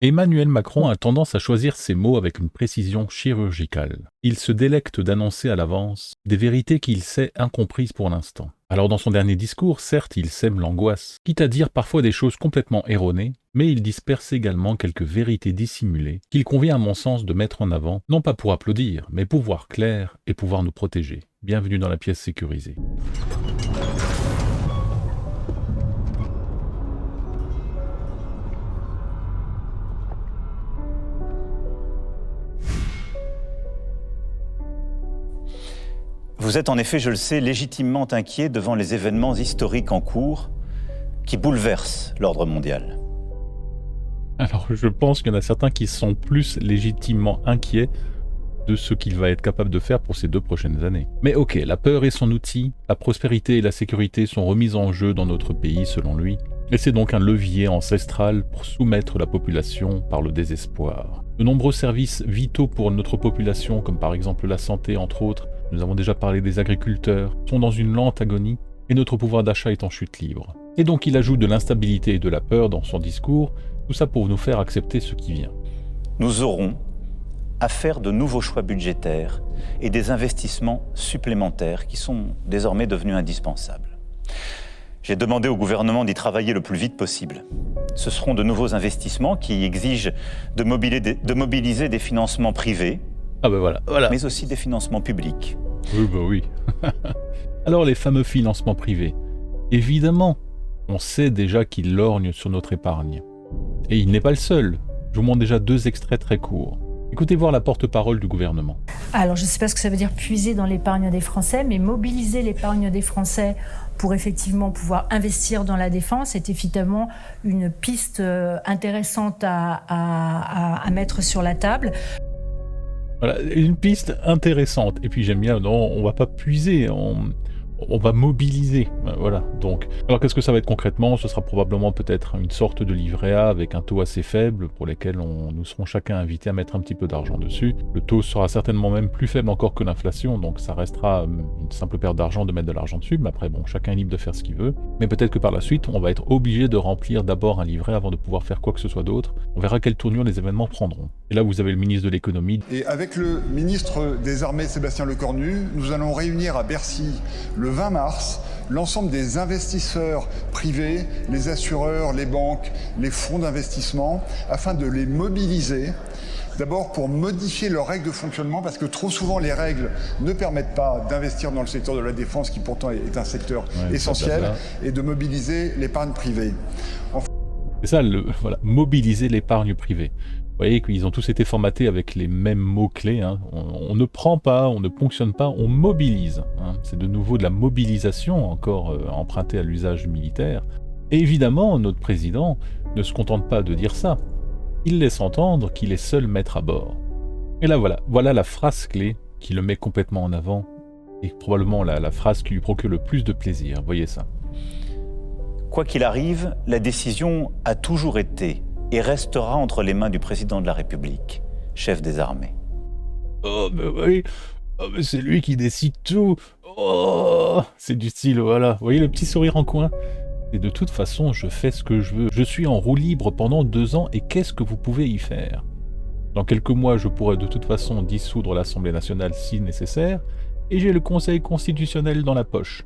Emmanuel Macron a tendance à choisir ses mots avec une précision chirurgicale. Il se délecte d'annoncer à l'avance des vérités qu'il sait incomprises pour l'instant. Alors dans son dernier discours, certes, il sème l'angoisse, quitte à dire parfois des choses complètement erronées, mais il disperse également quelques vérités dissimulées qu'il convient à mon sens de mettre en avant, non pas pour applaudir, mais pour voir clair et pouvoir nous protéger. Bienvenue dans la pièce sécurisée. Vous êtes en effet, je le sais, légitimement inquiet devant les événements historiques en cours qui bouleversent l'ordre mondial. Alors je pense qu'il y en a certains qui sont plus légitimement inquiets de ce qu'il va être capable de faire pour ces 2 prochaines années. Mais ok, la peur est son outil, la prospérité et la sécurité sont remises en jeu dans notre pays selon lui, et c'est donc un levier ancestral pour soumettre la population par le désespoir. De nombreux services vitaux pour notre population, comme par exemple la santé entre autres, nous avons déjà parlé des agriculteurs, sont dans une lente agonie, et notre pouvoir d'achat est en chute libre. Et donc il ajoute de l'instabilité et de la peur dans son discours, tout ça pour nous faire accepter ce qui vient. Nous aurons à faire de nouveaux choix budgétaires et des investissements supplémentaires qui sont désormais devenus indispensables. J'ai demandé au gouvernement d'y travailler le plus vite possible. Ce seront de nouveaux investissements qui exigent de mobiliser des financements privés, Voilà. mais aussi des financements publics. Oui. Alors les fameux financements privés. Évidemment, on sait déjà qu'il lorgne sur notre épargne. Et il n'est pas le seul. Je vous montre déjà 2 extraits très courts. Écoutez voir la porte-parole du gouvernement. Alors, je ne sais pas ce que ça veut dire puiser dans l'épargne des Français, mais mobiliser l'épargne des Français pour effectivement pouvoir investir dans la défense est évidemment une piste intéressante à mettre sur la table. Voilà, une piste intéressante. Et puis j'aime bien, non, on va pas puiser, on va mobiliser. Voilà, donc. Alors qu'est-ce que ça va être concrètement? Ce sera probablement peut-être une sorte de livret A avec un taux assez faible pour lesquels nous serons chacun invités à mettre un petit peu d'argent dessus. Le taux sera certainement même plus faible encore que l'inflation, donc ça restera une simple perte d'argent de mettre de l'argent dessus, mais après bon, chacun est libre de faire ce qu'il veut. Mais peut-être que par la suite, on va être obligé de remplir d'abord un livret avant de pouvoir faire quoi que ce soit d'autre. On verra quelle tournure les événements prendront. Et là, vous avez le ministre de l'économie. Et avec le ministre des Armées, Sébastien Lecornu, nous allons réunir à Bercy le 20 mars l'ensemble des investisseurs privés, les assureurs, les banques, les fonds d'investissement, afin de les mobiliser. D'abord pour modifier leurs règles de fonctionnement, parce que trop souvent les règles ne permettent pas d'investir dans le secteur de la défense, qui pourtant est un secteur essentiel, et de mobiliser l'épargne privée. C'est ça, mobiliser l'épargne privée. Vous voyez qu'ils ont tous été formatés avec les mêmes mots-clés. Hein. On ne prend pas, on ne ponctionne pas, on mobilise. Hein. C'est de nouveau de la mobilisation, encore empruntée à l'usage militaire. Et évidemment, notre président ne se contente pas de dire ça. Il laisse entendre qu'il est seul maître à bord. Et là voilà la phrase clé qui le met complètement en avant, et probablement la phrase qui lui procure le plus de plaisir. Voyez ça. Quoi qu'il arrive, la décision a toujours été et restera entre les mains du président de la République, chef des armées. Oh, mais oui, mais c'est lui qui décide tout. Oh, c'est du style, voilà. Vous voyez le petit sourire en coin? Et de toute façon, je fais ce que je veux. Je suis en roue libre pendant 2 ans, et qu'est-ce que vous pouvez y faire? Dans quelques mois, je pourrai de toute façon dissoudre l'Assemblée nationale si nécessaire, et j'ai le Conseil constitutionnel dans la poche.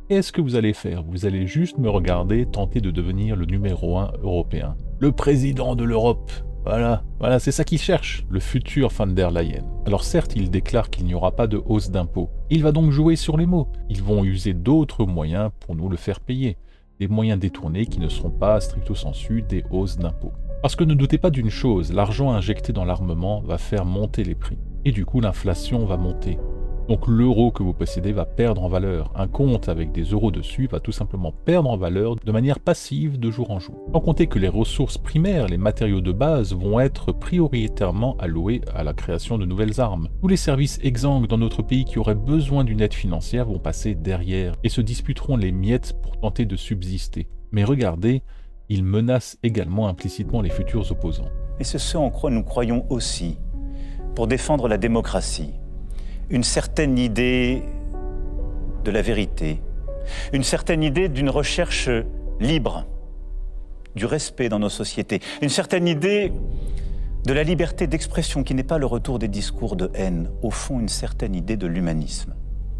Qu'est-ce que vous allez faire? Vous allez juste me regarder tenter de devenir le numéro 1 européen. Le président de l'Europe. Voilà, c'est ça qu'il cherche, le futur van der Leyen. Alors certes, il déclare qu'il n'y aura pas de hausse d'impôts. Il va donc jouer sur les mots. Ils vont user d'autres moyens pour nous le faire payer. Des moyens détournés qui ne seront pas stricto sensu des hausses d'impôts. Parce que ne doutez pas d'une chose, l'argent injecté dans l'armement va faire monter les prix. Et du coup, l'inflation va monter. Donc l'euro que vous possédez va perdre en valeur. Un compte avec des euros dessus va tout simplement perdre en valeur de manière passive de jour en jour. Sans compter que les ressources primaires, les matériaux de base, vont être prioritairement alloués à la création de nouvelles armes. Tous les services exsangues dans notre pays qui auraient besoin d'une aide financière vont passer derrière et se disputeront les miettes pour tenter de subsister. Mais regardez, ils menacent également implicitement les futurs opposants. Et c'est ce en quoi nous croyons aussi, pour défendre la démocratie. Une certaine idée de la vérité, une certaine idée d'une recherche libre du respect dans nos sociétés, une certaine idée de la liberté d'expression qui n'est pas le retour des discours de haine, au fond une certaine idée de l'humanisme.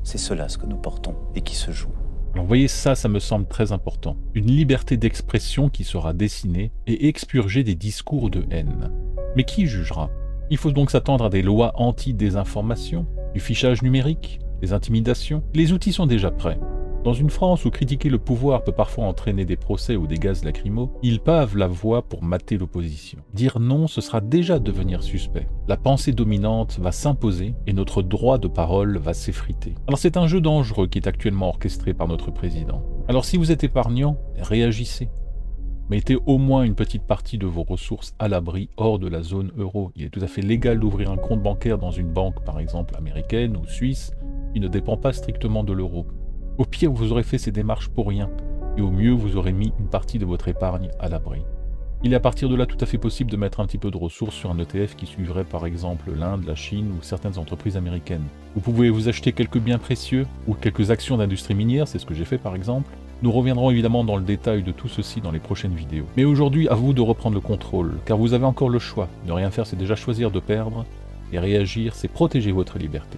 C'est cela ce que nous portons et qui se joue. Alors vous voyez, ça me semble très important. Une liberté d'expression qui sera dessinée et expurgée des discours de haine. Mais qui jugera? Il faut donc s'attendre à des lois anti-désinformation, du fichage numérique, des intimidations. Les outils sont déjà prêts. Dans une France où critiquer le pouvoir peut parfois entraîner des procès ou des gaz lacrymaux, ils pavent la voie pour mater l'opposition. Dire non, ce sera déjà devenir suspect. La pensée dominante va s'imposer et notre droit de parole va s'effriter. Alors c'est un jeu dangereux qui est actuellement orchestré par notre président. Alors si vous êtes épargnant, réagissez. Mettez au moins une petite partie de vos ressources à l'abri hors de la zone euro. Il est tout à fait légal d'ouvrir un compte bancaire dans une banque, par exemple américaine ou suisse, qui ne dépend pas strictement de l'euro. Au pire, vous aurez fait ces démarches pour rien, et au mieux, vous aurez mis une partie de votre épargne à l'abri. Il est à partir de là tout à fait possible de mettre un petit peu de ressources sur un ETF qui suivrait par exemple l'Inde, la Chine ou certaines entreprises américaines. Vous pouvez vous acheter quelques biens précieux ou quelques actions d'industrie minière, c'est ce que j'ai fait par exemple. Nous reviendrons évidemment dans le détail de tout ceci dans les prochaines vidéos. Mais aujourd'hui, à vous de reprendre le contrôle, car vous avez encore le choix. Ne rien faire, c'est déjà choisir de perdre, et réagir, c'est protéger votre liberté.